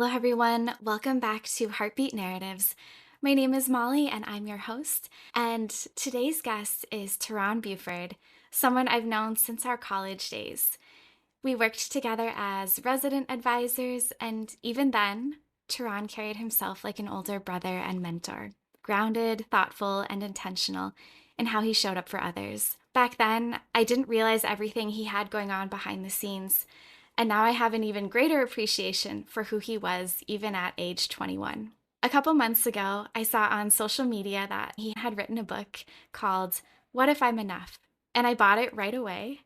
Hello, everyone. Welcome back to Heartbeat Narratives. My name is Molly, and I'm your host. And today's guest is Teron Buford, someone I've known since our college days. We worked together as resident advisors, and even then, Teron carried himself like an older brother and mentor, grounded, thoughtful, and intentional in how he showed up for others. Back then, I didn't realize everything he had going on behind the scenes, and now I have an even greater appreciation for who he was, even at age 21. A couple months ago, I saw on social media that he had written a book called What If I'm Enough? And I bought it right away.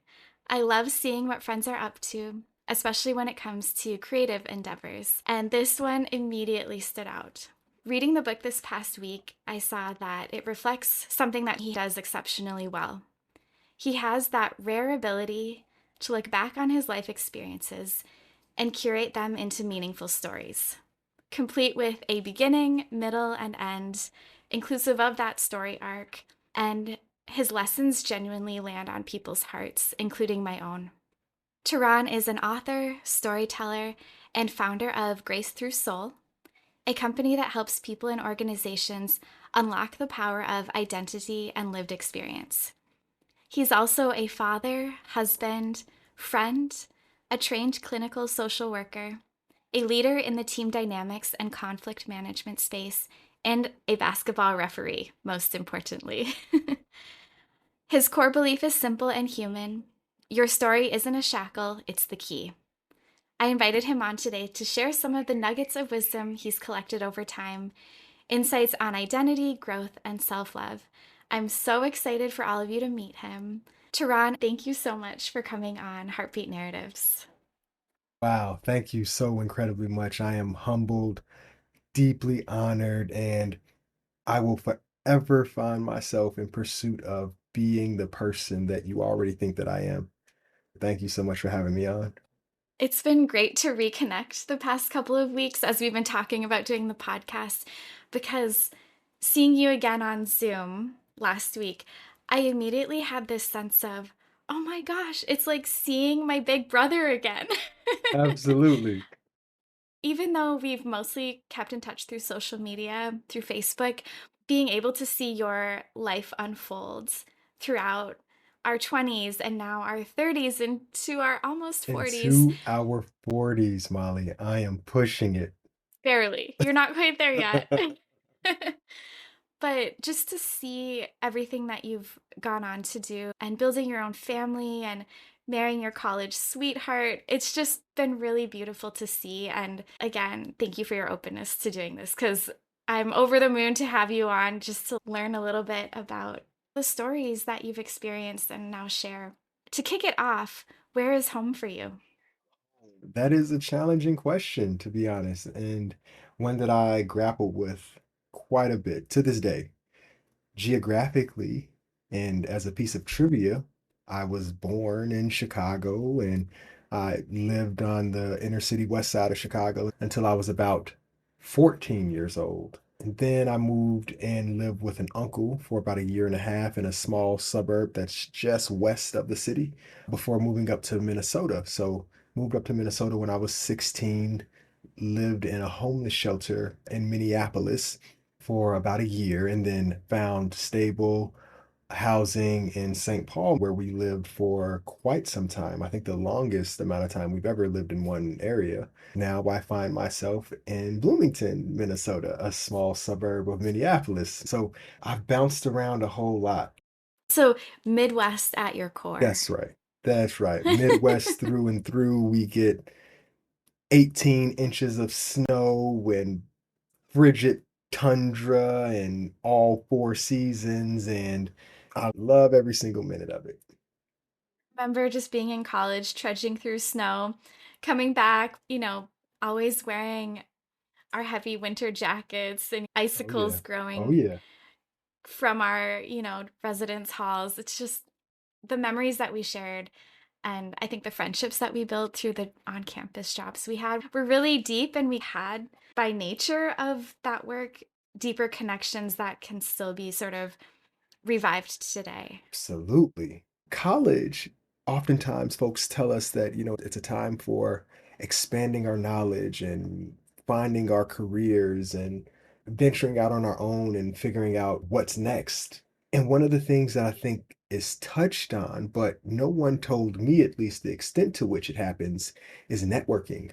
I love seeing what friends are up to, especially when it comes to creative endeavors. And this one immediately stood out. Reading the book this past week, I saw that it reflects something that he does exceptionally well. He has that rare ability to look back on his life experiences and curate them into meaningful stories, complete with a beginning, middle, and end, inclusive of that story arc. And his lessons genuinely land on people's hearts, including my own. Teron is an author, storyteller, and founder of Grace Through Soul, a company that helps people and organizations unlock the power of identity and lived experience. He's also a father, husband, friend, a trained clinical social worker, a leader in the team dynamics and conflict management space, and a basketball referee, most importantly. His core belief is simple and human. Your story isn't a shackle, it's the key. I invited him on today to share some of the nuggets of wisdom he's collected over time, insights on identity, growth, and self love. I'm so excited for all of you to meet him. Teron, thank you so much for coming on Heartbeat Narratives. Wow, thank you so incredibly much. I am humbled, deeply honored, and I will forever find myself in pursuit of being the person that you already think that I am. Thank you so much for having me on. It's been great to reconnect the past couple of weeks as we've been talking about doing the podcast because seeing you again on Zoom last week, I immediately had this sense of, oh my gosh, it's like seeing my big brother again. Absolutely. Even though we've mostly kept in touch through social media, through Facebook, being able to see your life unfold throughout our 20s and now our 30s into our almost 40s. Into our 40s, Molly. I am pushing it. Barely. You're not quite there yet. But just to see everything that you've gone on to do and building your own family and marrying your college sweetheart, it's just been really beautiful to see. And again, thank you for your openness to doing this because I'm over the moon to have you on just to learn a little bit about the stories that you've experienced and now share. To kick it off, where is home for you? That is a challenging question, to be honest, and one that I grappled with quite a bit to this day. Geographically, and as a piece of trivia, I was born in Chicago and I lived on the inner city west side of Chicago until I was about 14 years old. And then I moved and lived with an uncle for about a year and a half in a small suburb that's just west of the city before moving up to Minnesota. So moved up to Minnesota when I was 16, lived in a homeless shelter in Minneapolis for about a year, and then found stable housing in St. Paul, where we lived for quite some time. I think the longest amount of time we've ever lived in one area. Now I find myself in Bloomington, Minnesota, a small suburb of Minneapolis. So I've bounced around a whole lot. So, Midwest at your core. That's right. That's right. Midwest through and through, we get 18 inches of snow and frigid tundra and all 4 seasons, and I love every single minute of it. Remember just being in college, trudging through snow, coming back, always wearing our heavy winter jackets and Oh, icicles yeah. Oh, growing yeah. from our, residence halls. It's just the memories that we shared. And I think the friendships that we built through the on campus jobs we had were really deep. And we had, by nature of that work, deeper connections that can still be sort of revived today. Absolutely. College, oftentimes folks tell us that, it's a time for expanding our knowledge and finding our careers and venturing out on our own and figuring out what's next. And one of the things that I think is touched on, but no one told me at least the extent to which it happens, is networking.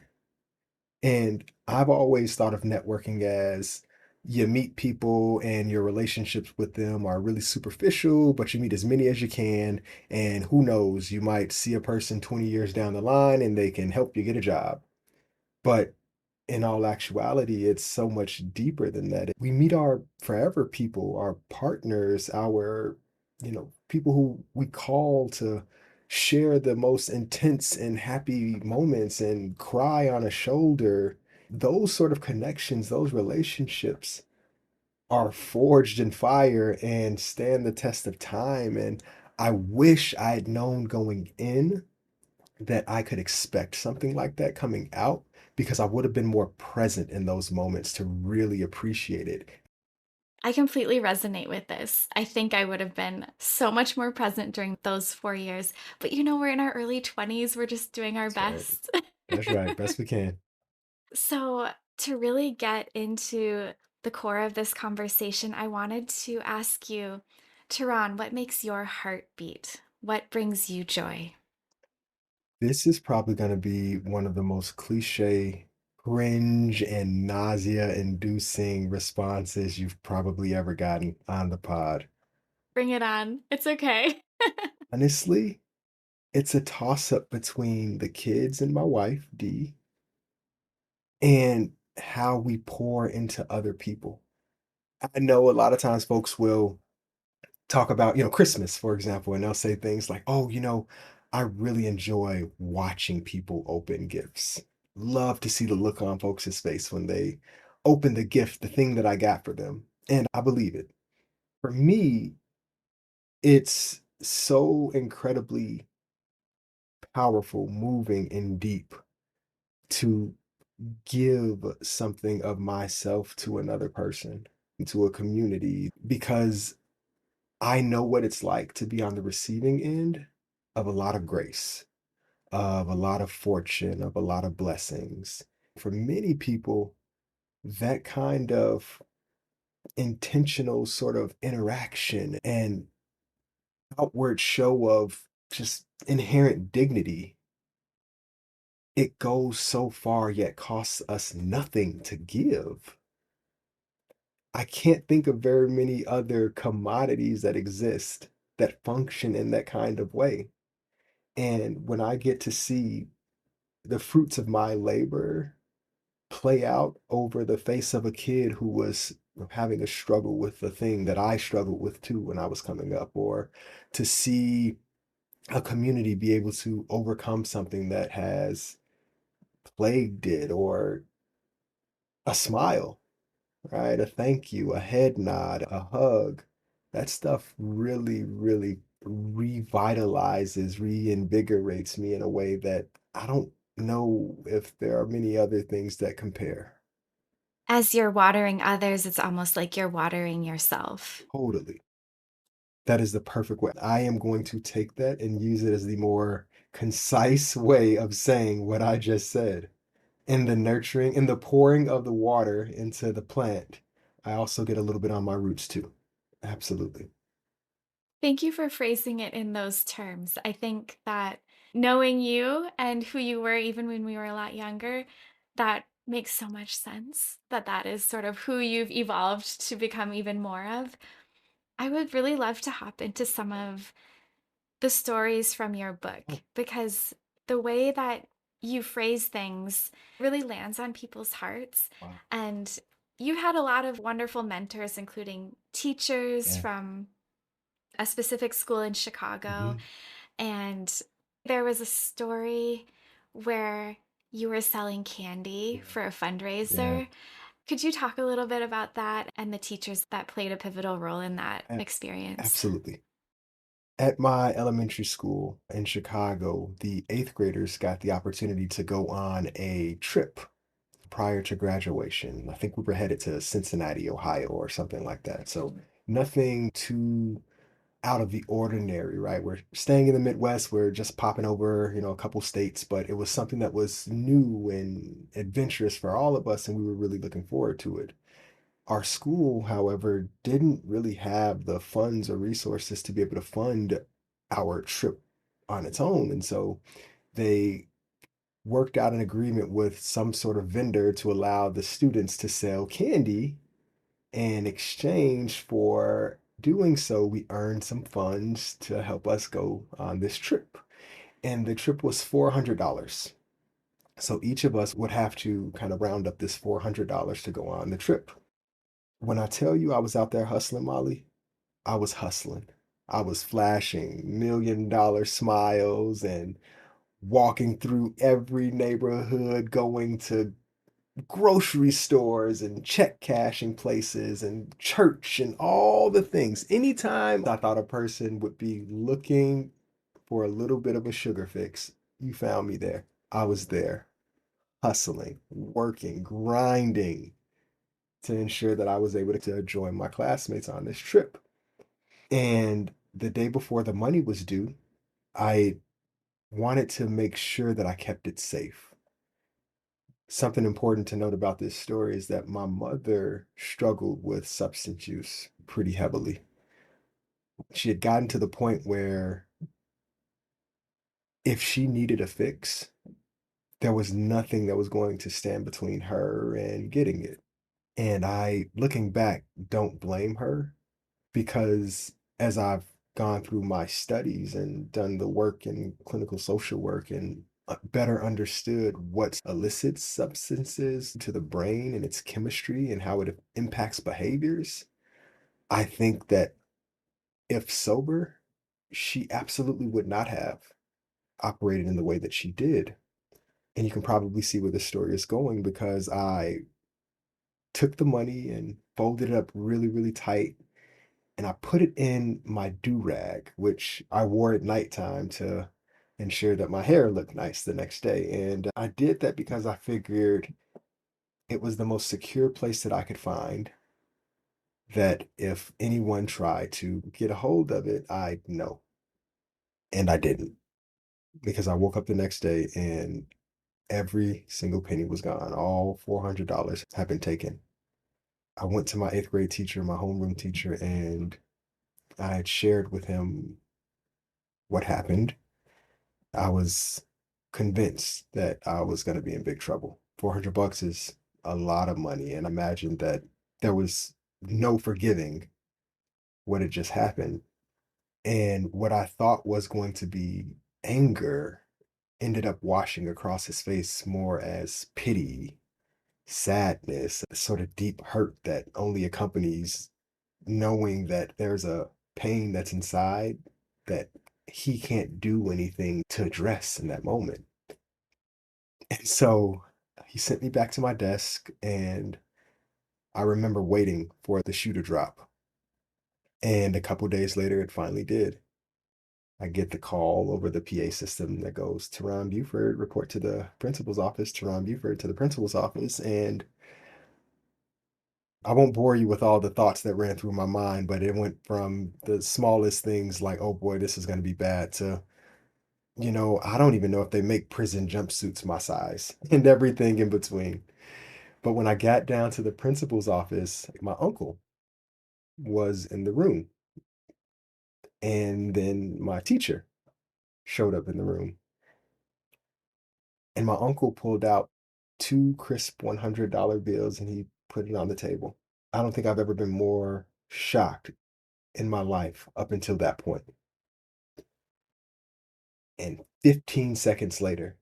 And I've always thought of networking as you meet people and your relationships with them are really superficial, but you meet as many as you can. And who knows, you might see a person 20 years down the line and they can help you get a job. But in all actuality, it's so much deeper than that. We meet our forever people, our partners, our, people who we call to share the most intense and happy moments and cry on a shoulder. Those sort of connections, those relationships are forged in fire and stand the test of time. And I wish I had known going in that I could expect something like that coming out because I would have been more present in those moments to really appreciate it. I completely resonate with this. I think I would have been so much more present during those 4 years. But we're in our early 20s, we're just doing our That's right. best. That's right. Best we can. So, to really get into the core of this conversation, I wanted to ask you, Teron, what makes your heart beat? What brings you joy? This is probably going to be one of the most cliche, cringe, and nausea inducing responses you've probably ever gotten on the pod. Bring it on. It's okay. Honestly, it's a toss up between the kids and my wife, Dee, and how we pour into other people. I know a lot of times folks will talk about, Christmas, for example, and they'll say things like, "Oh, I really enjoy watching people open gifts. Love to see the look on folks' face when they open the gift, the thing that I got for them." And I believe it. For me, it's so incredibly powerful, moving, and deep to give something of myself to another person, to a community, because I know what it's like to be on the receiving end of a lot of grace, of a lot of fortune, of a lot of blessings. For many people, that kind of intentional sort of interaction and outward show of just inherent dignity, it goes so far yet costs us nothing to give. I can't think of very many other commodities that exist that function in that kind of way. And when I get to see the fruits of my labor play out over the face of a kid who was having a struggle with the thing that I struggled with too when I was coming up, or to see a community be able to overcome something that has plagued it, or a smile, right? A thank you, a head nod, a hug. That stuff really, really revitalizes, reinvigorates me in a way that I don't know if there are many other things that compare. As you're watering others, it's almost like you're watering yourself. Totally. That is the perfect way. I am going to take that and use it as the more concise way of saying what I just said. In the nurturing, in the pouring of the water into the plant, I also get a little bit on my roots too. Absolutely. Thank you for phrasing it in those terms. I think that knowing you and who you were even when we were a lot younger, that makes so much sense that that is sort of who you've evolved to become even more of. I would really love to hop into some of the stories from your book Oh, because the way that you phrase things really lands on people's hearts. wow. And you had a lot of wonderful mentors, including teachers Yeah. from a specific school in Chicago. Mhm. And there was a story where you were selling candy Yeah. for a Yeah. fundraiser. Could you talk a little bit about that and the teachers that played a pivotal role in that A- experience? Absolutely. At my elementary school in Chicago, the eighth graders got the opportunity to go on a trip prior to graduation. I think we were headed to Cincinnati, Ohio, or something like that. So nothing too out of the ordinary, right? We're staying in the Midwest, we're just popping over, a couple states, but it was something that was new and adventurous for all of us, and we were really looking forward to it. Our school, however, didn't really have the funds or resources to be able to fund our trip on its own. And so they worked out an agreement with some sort of vendor to allow the students to sell candy. In exchange for doing so, we earned some funds to help us go on this trip. And the trip was $400. So each of us would have to kind of round up this $400 to go on the trip. When I tell you I was out there hustling, Molly, I was hustling. I was flashing $1 million smiles and walking through every neighborhood, going to grocery stores and check cashing places and church and all the things. Anytime I thought a person would be looking for a little bit of a sugar fix, you found me there. I was there, hustling, working, grinding to ensure that I was able to join my classmates on this trip. And the day before the money was due, I wanted to make sure that I kept it safe. Something important to note about this story is that my mother struggled with substance use pretty heavily. She had gotten to the point where if she needed a fix, there was nothing that was going to stand between her and getting it. And I, looking back, don't blame her because as I've gone through my studies and done the work in clinical social work and better understood what illicit substances to the brain and its chemistry and how it impacts behaviors, I think that if sober, she absolutely would not have operated in the way that she did. And you can probably see where the story is going because I took the money and folded it up really, really tight and I put it in my do-rag, which I wore at nighttime to ensure that my hair looked nice the next day. And I did that because I figured it was the most secure place that I could find, that if anyone tried to get a hold of it, I'd know. And I didn't, because I woke up the next day and every single penny was gone. All $400 had been taken. I went to my eighth grade teacher, my homeroom teacher, and I had shared with him what happened. I was convinced that I was going to be in big trouble. $400 is a lot of money, and I imagined that there was no forgiving what had just happened. And what I thought was going to be anger ended up washing across his face more as pity, sadness, a sort of deep hurt that only accompanies knowing that there's a pain that's inside that he can't do anything to address in that moment. And so he sent me back to my desk, and I remember waiting for the shoe to drop. And a couple days later, it finally did. I get the call over the PA system that goes, Teron Buford, report to the principal's office, Teron Buford to the principal's office. And I won't bore you with all the thoughts that ran through my mind, but it went from the smallest things like, oh boy, this is going to be bad to, I don't even know if they make prison jumpsuits my size and everything in between. But when I got down to the principal's office, my uncle was in the room. And then my teacher showed up in the room. And my uncle pulled out two crisp $100 bills and he put it on the table. I don't think I've ever been more shocked in my life up until that point. And 15 seconds later,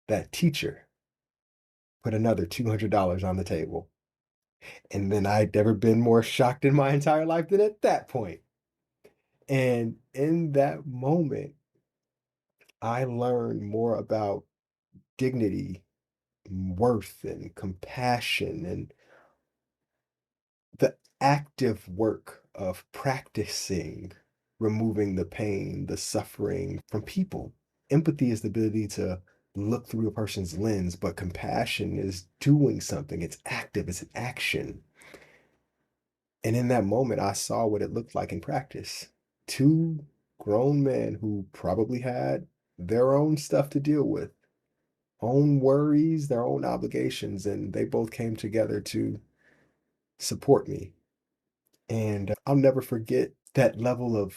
that teacher put another $200 on the table. And then I'd never been more shocked in my entire life than at that point. And in that moment, I learned more about dignity, worth, and compassion, and the active work of practicing removing the pain, the suffering from people. Empathy is the ability to look through a person's lens, but compassion is doing something. It's active, it's an action. And in that moment, I saw what it looked like in practice. two grown men who probably had their own stuff to deal with, own worries, their own obligations, and they both came together to support me. And I'll never forget that level of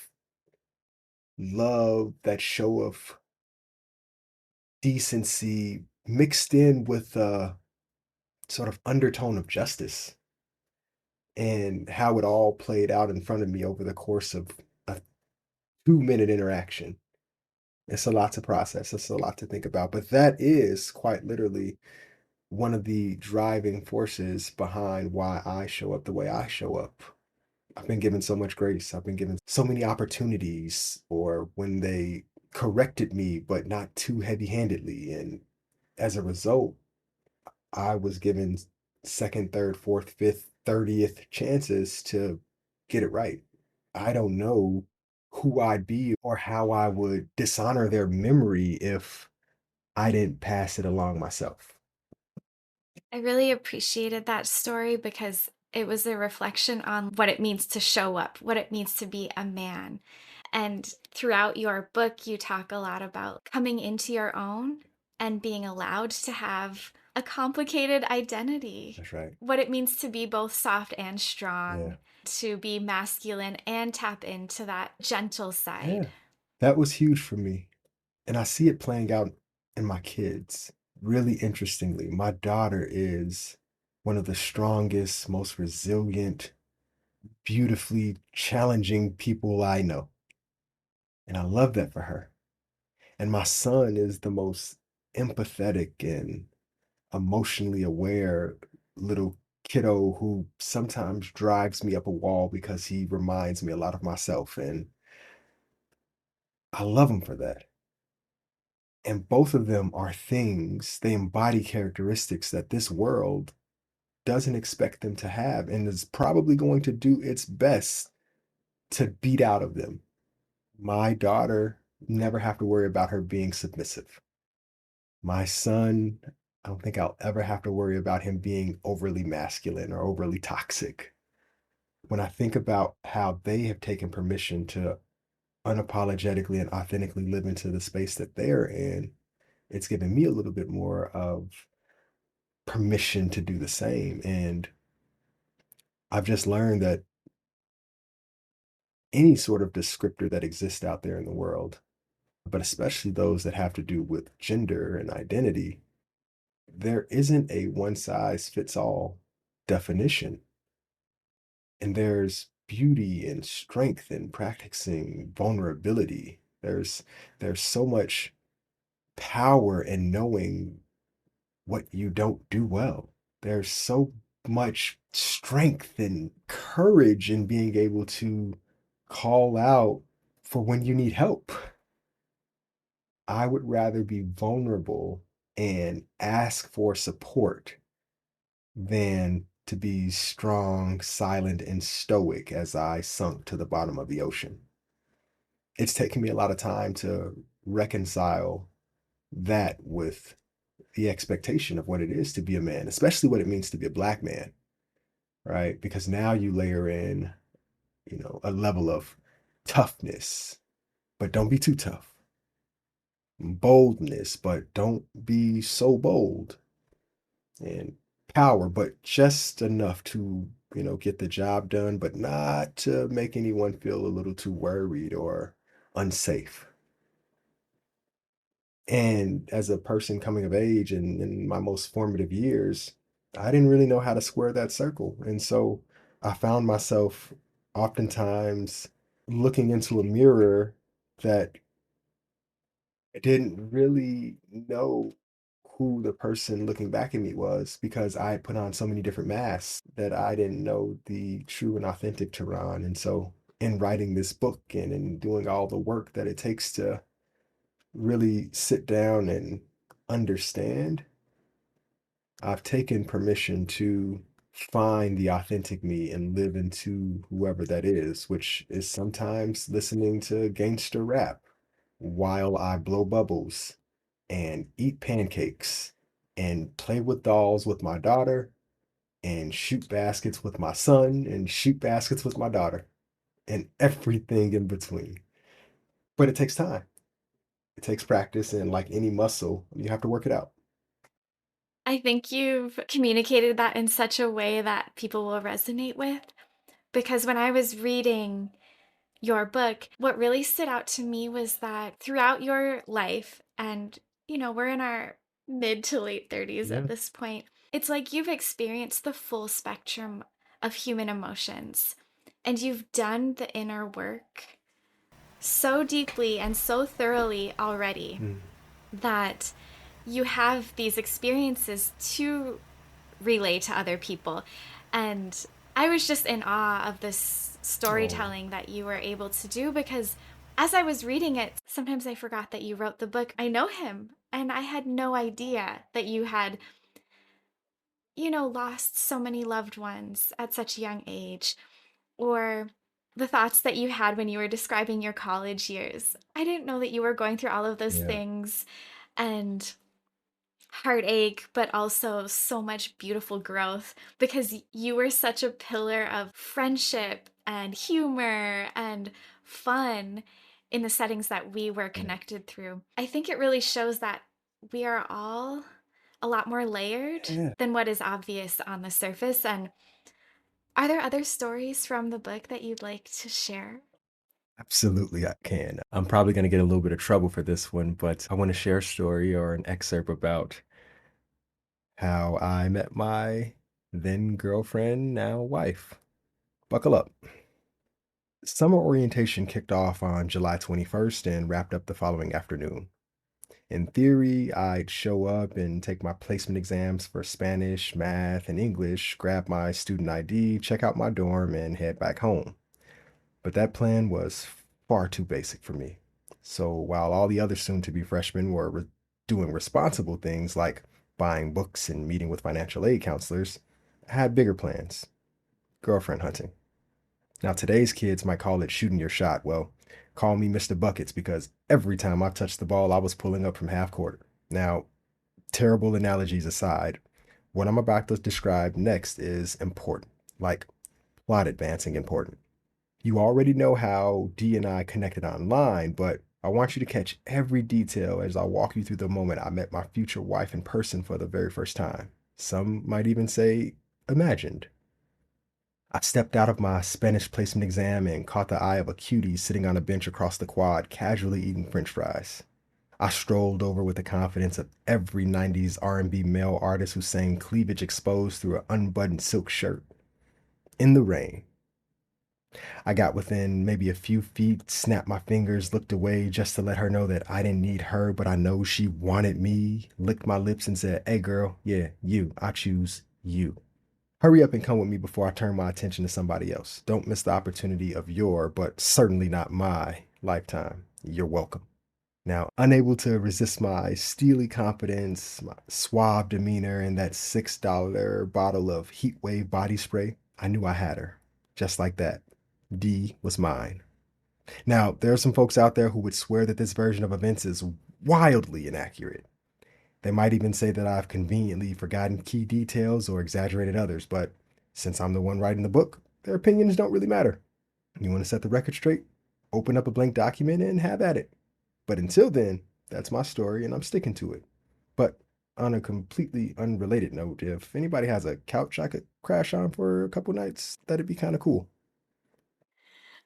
love, that show of decency mixed in with a sort of undertone of justice, and how it all played out in front of me over the course of a 2-minute interaction. It's a lot to process, it's a lot to think about, but that is quite literally one of the driving forces behind why I show up the way I show up. I've been given so much grace. I've been given so many opportunities, or when they corrected me, but not too heavy-handedly. And as a result, I was given second, third, fourth, fifth, 30th chances to get it right. I don't know who I'd be or how I would dishonor their memory if I didn't pass it along myself. I really appreciated that story because it was a reflection on what it means to show up, what it means to be a man. And throughout your book, you talk a lot about coming into your own and being allowed to have a complicated identity, That's right. what it means to be both soft and Yeah. strong, to be masculine and tap into that gentle side. Yeah. That was huge for me. And I see it playing out in my kids. Really interestingly, my daughter is one of the strongest, most resilient, beautifully challenging people I know. And I love that for her. And my son is the most empathetic and emotionally aware little kiddo who sometimes drives me up a wall because he reminds me a lot of myself. And I love him for that. And both of them are things, they embody characteristics that this world doesn't expect them to have and is probably going to do its best to beat out of them. My daughter never have to worry about her being submissive. My son, I don't think I'll ever have to worry about him being overly masculine or overly toxic. When I think about how they have taken permission to unapologetically and authentically live into the space that they're in, it's given me a little bit more of permission to do the same. And I've just learned that any sort of descriptor that exists out there in the world, but especially those that have to do with gender and identity, there isn't a one size fits all definition. And there's beauty and strength in practicing vulnerability. There's so much power in knowing what you don't do well. There's so much strength and courage in being able to call out for when you need help. I would rather be vulnerable and ask for support than to be strong, silent, and stoic as I sunk to the bottom of the ocean. It's taken me a lot of time to reconcile that with the expectation of what it is to be a man, especially what it means to be a black man, right? Because now you layer in, a level of toughness, but don't be too tough. Boldness, but don't be so bold. And power, but just enough to, get the job done, but not to make anyone feel a little too worried or unsafe. And as a person coming of age and in my most formative years, I didn't really know how to square that circle. And so I found myself oftentimes looking into a mirror that I didn't really know who the person looking back at me was because I had put on so many different masks that I didn't know the true and authentic Teron. And so in writing this book and in doing all the work that it takes to really sit down and understand, I've taken permission to find the authentic me and live into whoever that is, which is sometimes listening to gangster rap while I blow bubbles and eat pancakes and play with dolls with my daughter and shoot baskets with my son and shoot baskets with my daughter. and everything in between. But it takes time. It takes practice, and like any muscle, you have to work it out. I think you've communicated that in such a way that people will resonate with. Because when I was reading your book, what really stood out to me was that throughout your life, and we're in our mid to late 30s at Yeah. this point, it's like you've experienced the full spectrum of human emotions and you've done the inner work so deeply and so thoroughly already Mm, that you have these experiences to relay to other people. And I was just in awe of this oh, storytelling that you were able to do because as I was reading it, sometimes I forgot that you wrote the book. I know him, and I had no idea that you had, lost so many loved ones at such a young age, or the thoughts that you had when you were describing your college years. I didn't know that you were going through all of those yeah. things and heartache, but also so much beautiful growth because you were such a pillar of friendship and humor and fun in the settings that we were Yeah. connected through. I think it really shows that we are all a lot more layered Yeah. than what is obvious on the surface. And are there other stories from the book that you'd like to share? Absolutely, I can. I'm probably going to get a little bit of trouble for this one, but I want to share a story or an excerpt about how I met my then girlfriend, now wife. Buckle up. Summer orientation kicked off on July 21st and wrapped up the following afternoon. In theory, I'd show up and take my placement exams for Spanish, math, and English, grab my student ID, check out my dorm, and head back home. But that plan was far too basic for me. So while all the other soon to be freshmen were doing responsible things like buying books and meeting with financial aid counselors, I had bigger plans: girlfriend hunting. Now, today's kids might call it shooting your shot. Well, call me Mr. Buckets because every time I touched the ball, I was pulling up from half court. Now, terrible analogies aside, what I'm about to describe next is important, like plot advancing important. You already know how Dee and I connected online, but I want you to catch every detail as I walk you through the moment I met my future wife in person for the very first time. Some might even say imagined. I stepped out of my Spanish placement exam and caught the eye of a cutie sitting on a bench across the quad, casually eating French fries. I strolled over with the confidence of every 90s R&B male artist who sang cleavage exposed through an unbuttoned silk shirt. In the rain, I got within maybe a few feet, snapped my fingers, looked away just to let her know that I didn't need her, but I know she wanted me, licked my lips and said, "Hey girl, yeah, you, I choose you. Hurry up and come with me before I turn my attention to somebody else. Don't miss the opportunity of your, but certainly not my, lifetime. You're welcome." Now, unable to resist my steely confidence, my suave demeanor, and that $6 bottle of Heatwave body spray, I knew I had her. Just like that. D was mine. Now, there are some folks out there who would swear that this version of events is wildly inaccurate. They might even say that I've conveniently forgotten key details or exaggerated others, but since I'm the one writing the book, their opinions don't really matter. You want to set the record straight? Open up a blank document and have at it. But until then, that's my story and I'm sticking to it. But on a completely unrelated note, if anybody has a couch I could crash on for a couple nights, that'd be kind of cool.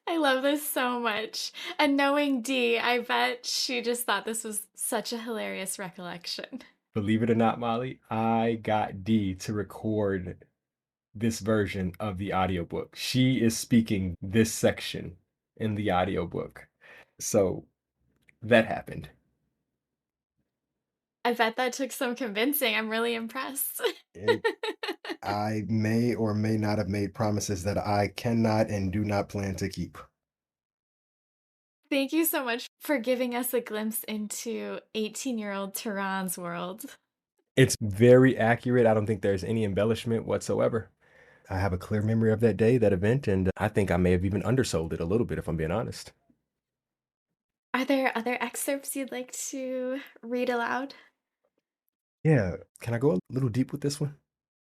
I love this so much. And knowing Dee, I bet she just thought this was such a hilarious recollection. Believe it or not, Molly, I got Dee to record this version of the audiobook. She is speaking this section in the audiobook. So that happened. I bet that took some convincing. I'm really impressed. It, I may or may not have made promises that I cannot and do not plan to keep. Thank you so much for giving us a glimpse into 18-year-old Tehran's world. It's very accurate. I don't think there's any embellishment whatsoever. I have a clear memory of that day, that event, and I think I may have even undersold it a little bit if I'm being honest. Are there other excerpts you'd like to read aloud? Yeah, can I go a little deep with this one?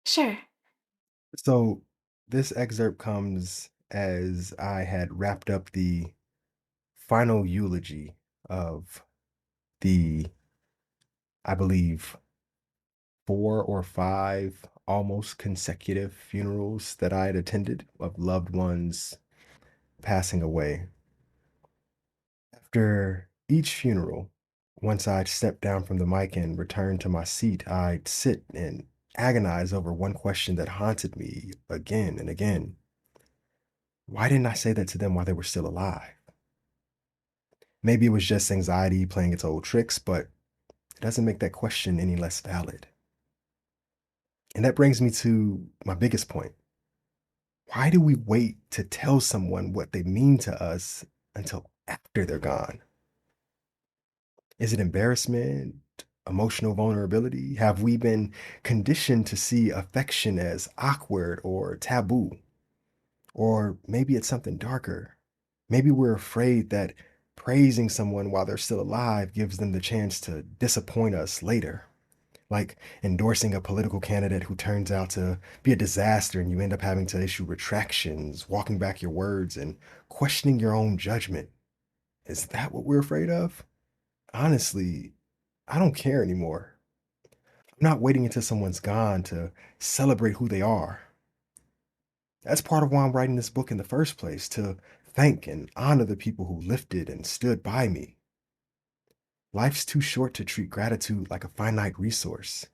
Sure. So, this excerpt comes as I had wrapped up the final eulogy of the, I believe, 4 or 5 almost consecutive funerals that I had attended of loved ones passing away. After each funeral, once I'd stepped down from the mic and returned to my seat, I'd sit and agonize over one question that haunted me again and again. Why didn't I say that to them while they were still alive? Maybe it was just anxiety playing its old tricks, but it doesn't make that question any less valid. And that brings me to my biggest point. Why do we wait to tell someone what they mean to us until after they're gone? Is it embarrassment? Emotional vulnerability? Have we been conditioned to see affection as awkward or taboo? Or maybe it's something darker. Maybe we're afraid that praising someone while they're still alive gives them the chance to disappoint us later. Like endorsing a political candidate who turns out to be a disaster and you end up having to issue retractions, walking back your words, and questioning your own judgment. Is that what we're afraid of? Honestly, I don't care anymore. I'm not waiting until someone's gone to celebrate who they are. That's part of why I'm writing this book in the first place, to thank and honor the people who lifted and stood by me. Life's too short to treat gratitude like a finite resource.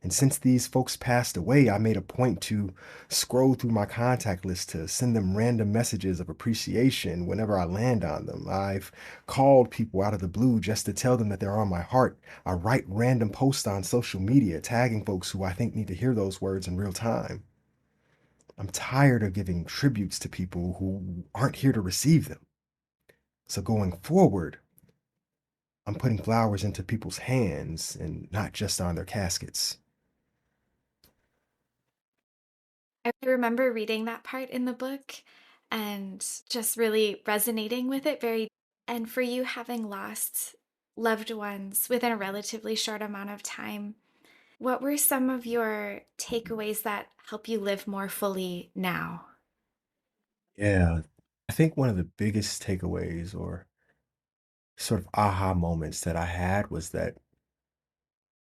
And since these folks passed away, I made a point to scroll through my contact list to send them random messages of appreciation whenever I land on them. I've called people out of the blue just to tell them that they're on my heart. I write random posts on social media tagging folks who I think need to hear those words in real time. I'm tired of giving tributes to people who aren't here to receive them. So going forward, I'm putting flowers into people's hands and not just on their caskets. I remember reading that part in the book and just really resonating with it very. And for you having lost loved ones within a relatively short amount of time, what were some of your takeaways that help you live more fully now? Yeah. I think one of the biggest takeaways or sort of aha moments that I had was that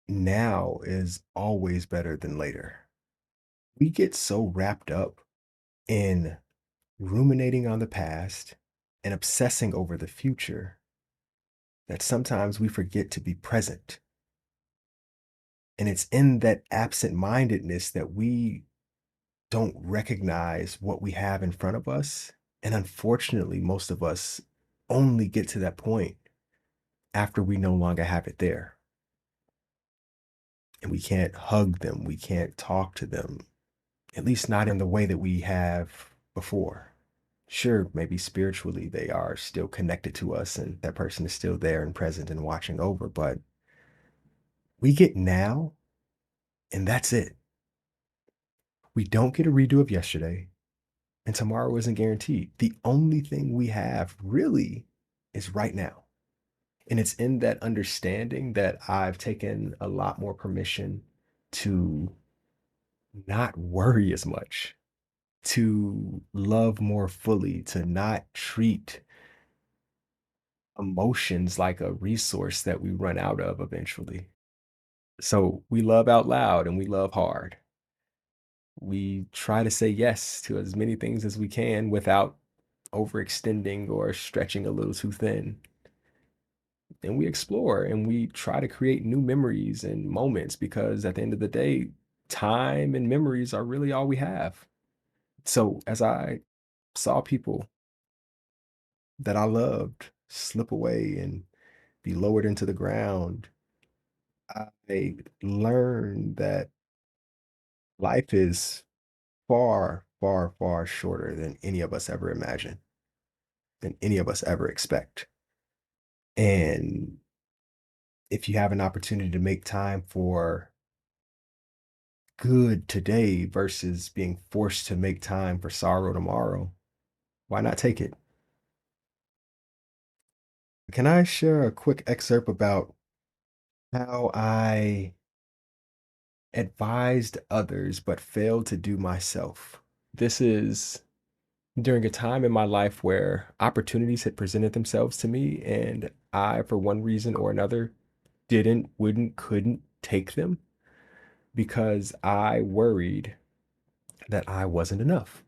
now is always better than later. We get so wrapped up in ruminating on the past and obsessing over the future that sometimes we forget to be present. And it's in that absent mindedness that we don't recognize what we have in front of us. And unfortunately, most of us only get to that point after we no longer have it there. And we can't hug them, we can't talk to them, at least not in the way that we have before. Sure, maybe spiritually they are still connected to us and that person is still there and present and watching over, but we get now and that's it. We don't get a redo of yesterday, and tomorrow isn't guaranteed. The only thing we have really is right now. And it's in that understanding that I've taken a lot more permission to not worry as much, to love more fully, to not treat emotions like a resource that we run out of eventually. So we love out loud and we love hard. We try to say yes to as many things as we can without overextending or stretching a little too thin. And we explore and we try to create new memories and moments because at the end of the day, time and memories are really all we have. So as I saw people that I loved slip away and be lowered into the ground, I learned that life is far, far, far shorter than any of us ever imagine, than any of us ever expect. And if you have an opportunity to make time for good today versus being forced to make time for sorrow tomorrow, why not take it? Can I share a quick excerpt about how I advised others but failed to do myself? This is during a time in my life where opportunities had presented themselves to me and I, for one reason or another, didn't, wouldn't, couldn't take them because I worried that I wasn't enough.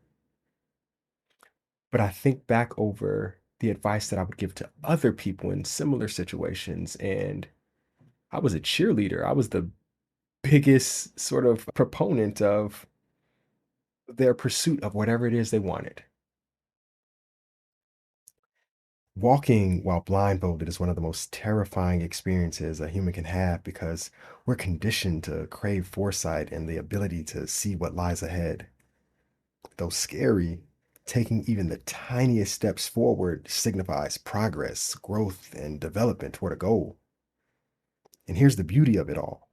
But I think back over the advice that I would give to other people in similar situations, and I was a cheerleader. I was the biggest sort of proponent of their pursuit of whatever it is they wanted. Walking while blindfolded is one of the most terrifying experiences a human can have because we're conditioned to crave foresight and the ability to see what lies ahead. Though scary, taking even the tiniest steps forward signifies progress, growth, and development toward a goal. And here's the beauty of it all: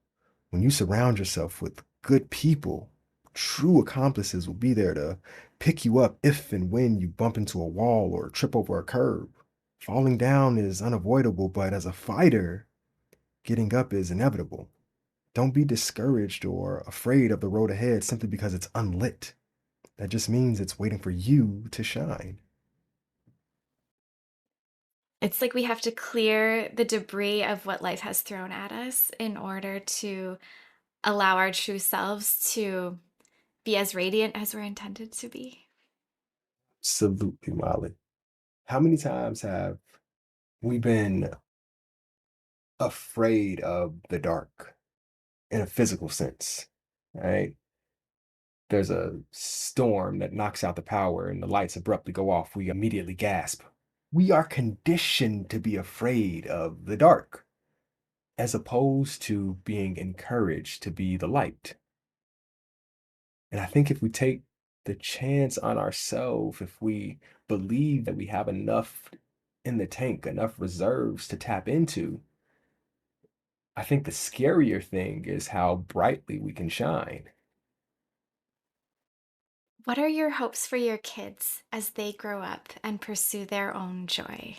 when you surround yourself with good people, true accomplices will be there to pick you up if and when you bump into a wall or trip over a curb. Falling down is unavoidable, but as a fighter, getting up is inevitable. Don't be discouraged or afraid of the road ahead simply because it's unlit. That just means it's waiting for you to shine. It's like we have to clear the debris of what life has thrown at us in order to allow our true selves to be as radiant as we're intended to be. Absolutely, Molly. How many times have we been afraid of the dark in a physical sense, right? There's a storm that knocks out the power and the lights abruptly go off. We immediately gasp. We are conditioned to be afraid of the dark as opposed to being encouraged to be the light. And I think if we take the chance on ourselves, if we believe that we have enough in the tank, enough reserves to tap into, I think the scarier thing is how brightly we can shine. What are your hopes for your kids as they grow up and pursue their own joy?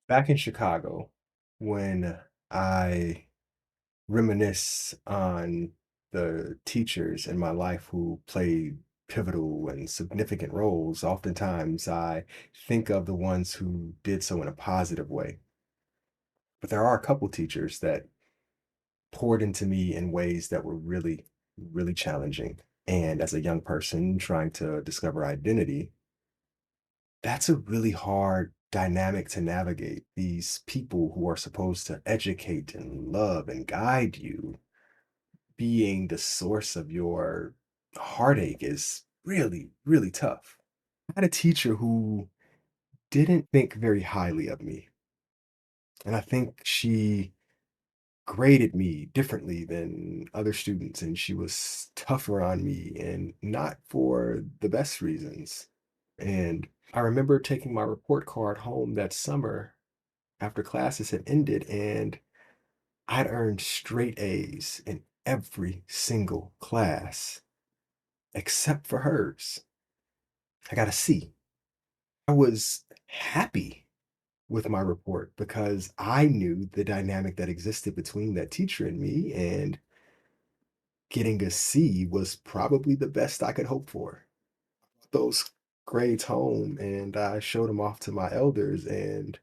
Back in Chicago, when I reminisce on the teachers in my life who played pivotal and significant roles, oftentimes I think of the ones who did so in a positive way. But there are a couple teachers that poured into me in ways that were really, really challenging. And as a young person trying to discover identity, that's a really hard dynamic to navigate. These people who are supposed to educate and love and guide you being the source of your heartache is really, really tough. I had a teacher who didn't think very highly of me. And I think she graded me differently than other students. And she was tougher on me and not for the best reasons. And I remember taking my report card home that summer after classes had ended, and I'd earned straight A's in every single class except for hers. I got a C. I was happy with my report because I knew the dynamic that existed between that teacher and me, and getting a C was probably the best I could hope for. Those grades home and I showed them off to my elders, and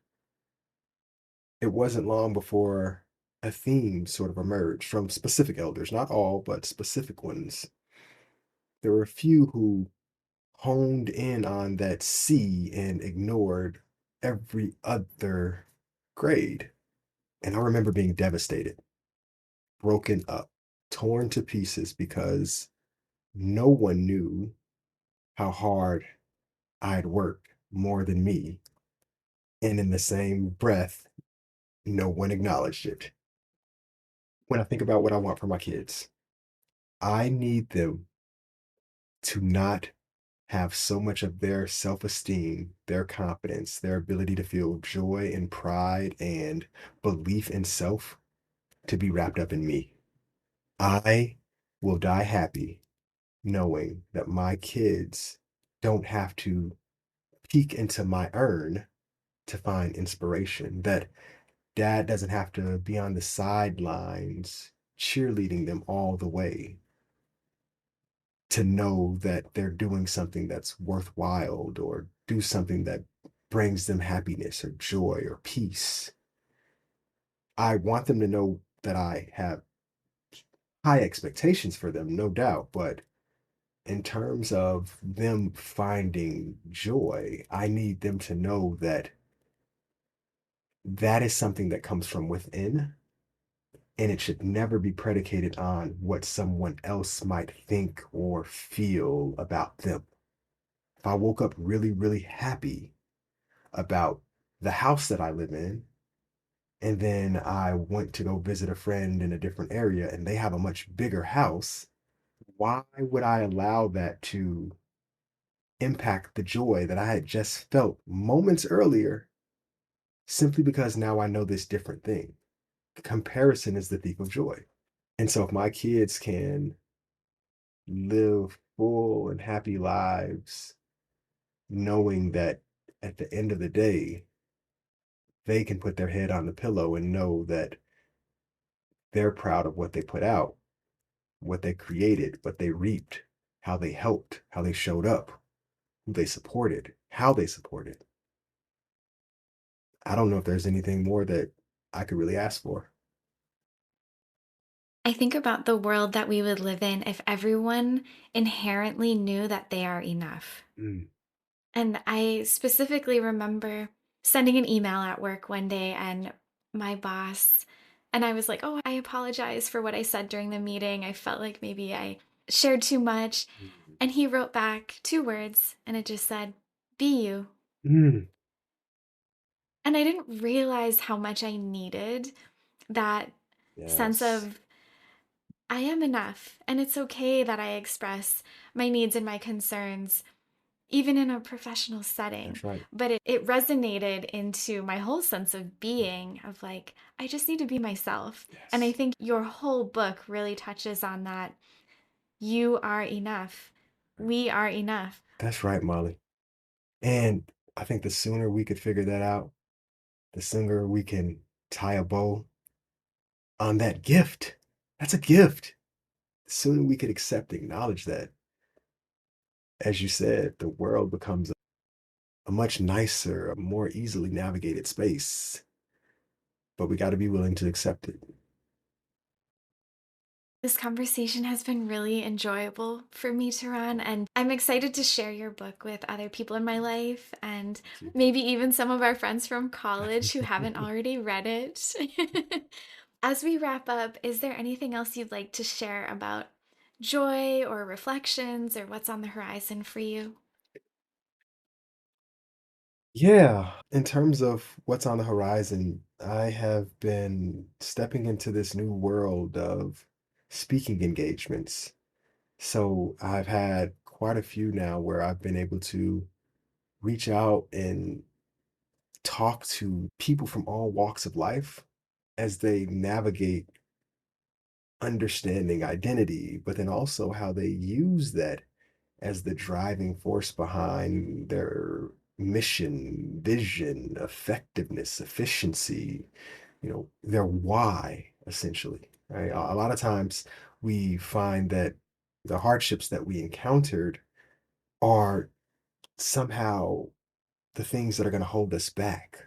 it wasn't long before a theme sort of emerged from specific elders, not all, but specific ones. There were a few who honed in on that C and ignored every other grade. And I remember being devastated, broken up, torn to pieces because no one knew how hard I'd worked more than me. And in the same breath, no one acknowledged it. When I think about what I want for my kids, I need them to not have so much of their self-esteem, their confidence, their ability to feel joy and pride and belief in self to be wrapped up in me. I will die happy knowing that my kids don't have to peek into my urn to find inspiration, that dad doesn't have to be on the sidelines cheerleading them all the way. to know that they're doing something that's worthwhile or do something that brings them happiness or joy or peace. I want them to know that I have high expectations for them, no doubt, but in terms of them finding joy, I need them to know that that is something that comes from within, and it should never be predicated on what someone else might think or feel about them. If I woke up really, really happy about the house that I live in, and then I went to go visit a friend in a different area and they have a much bigger house, why would I allow that to impact the joy that I had just felt moments earlier simply because now I know this different thing? Comparison is the thief of joy. And so if my kids can live full and happy lives, knowing that at the end of the day, they can put their head on the pillow and know that they're proud of what they put out, what they created, what they reaped, how they helped, how they showed up, who they supported, how they supported. I don't know if there's anything more that I could really ask for. I think about the world that we would live in if everyone inherently knew that they are enough. Mm, And I specifically remember sending an email at work one day and my boss, and I was like, "Oh, I apologize for what I said during the meeting. I felt like maybe I shared too much." mm, And he wrote back two words and it just said, "Be you." mm. And I didn't realize how much I needed that sense Yes, of I am enough and it's okay that I express my needs and my concerns even in a professional setting. that's right. But it resonated into my whole sense of being of like, I just need to be myself. And I Yes, think your whole book really touches on that. You are enough. We are enough. that's right, Molly. And I think the sooner we could figure that out, the sooner we can tie a bow on that gift. That's a gift. The sooner we could accept, acknowledge that, as you said, the world becomes a much nicer, a more easily navigated space. But we got to be willing to accept it. This conversation has been really enjoyable for me to run, and I'm excited to share your book with other people in my life and Thank maybe even some of our friends from college who haven't already read it. As we wrap up, is there anything else you'd like to share about joy or reflections or what's on the horizon for you? Yeah, in terms of what's on the horizon, I have been stepping into this new world of speaking engagements. So I've had quite a few now where I've been able to reach out and talk to people from all walks of life as they navigate understanding identity, but then also how they use that as the driving force behind their mission, vision, effectiveness, efficiency, their why, essentially, right? A lot of times we find that the hardships that we encountered are somehow the things that are going to hold us back.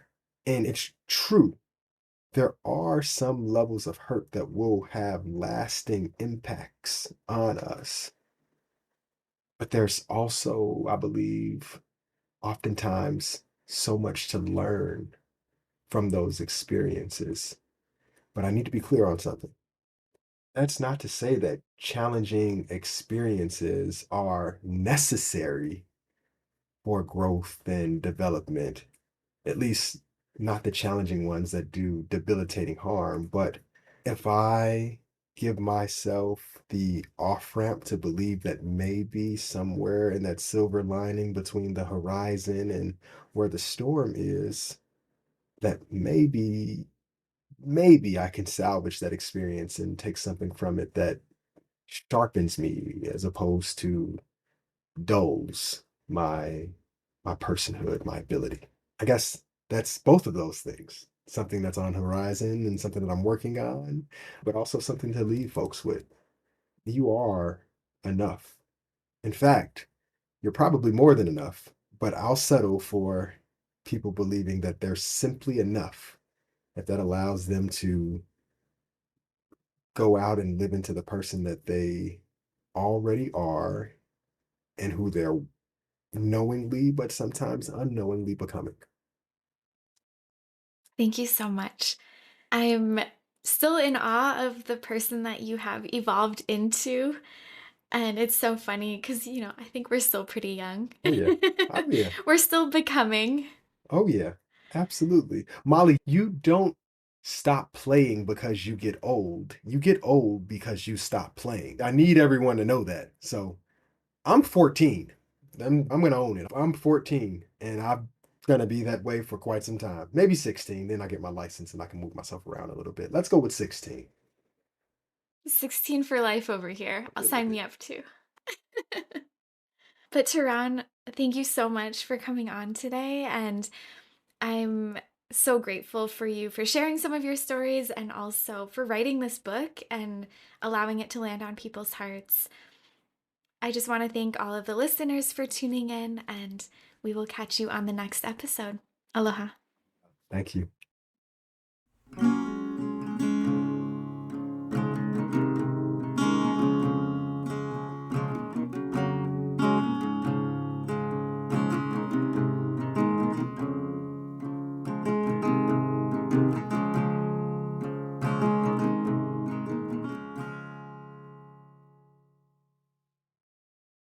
And it's true. There are some levels of hurt that will have lasting impacts on us. But there's also, I believe, oftentimes so much to learn from those experiences. But I need to be clear on something. That's not to say that challenging experiences are necessary for growth and development, at least not the challenging ones that do debilitating harm. But if I give myself the off ramp to believe that maybe somewhere in that silver lining between the horizon and where the storm is, that maybe I can salvage that experience and take something from it that sharpens me as opposed to dulls my personhood, my ability. I guess that's both of those things. Something that's on horizon and something that I'm working on, but also something to leave folks with. You are enough. In fact, you're probably more than enough, but I'll settle for people believing that they're simply enough, if that allows them to go out and live into the person that they already are and who they're knowingly, but sometimes unknowingly becoming. Thank you so much. I'm still in awe of the person that you have evolved into. And it's so funny because, I think we're still pretty young. Oh, yeah. Oh, yeah. We're still becoming. Oh, yeah. Absolutely. Molly, you don't stop playing because you get old. You get old because you stop playing. I need everyone to know that. So I'm 14. I'm gonna own it. I'm 14 and I'm gonna be that way for quite some time. Maybe 16. Then I get my license and I can move myself around a little bit. Let's go with 16. 16 for life over here. I'll sign Absolutely. me up too. But Tehran, thank you so much for coming on today. And I'm so grateful for you for sharing some of your stories and also for writing this book and allowing it to land on people's hearts. I just want to thank all of the listeners for tuning in, and we will catch you on the next episode. Aloha. Thank you.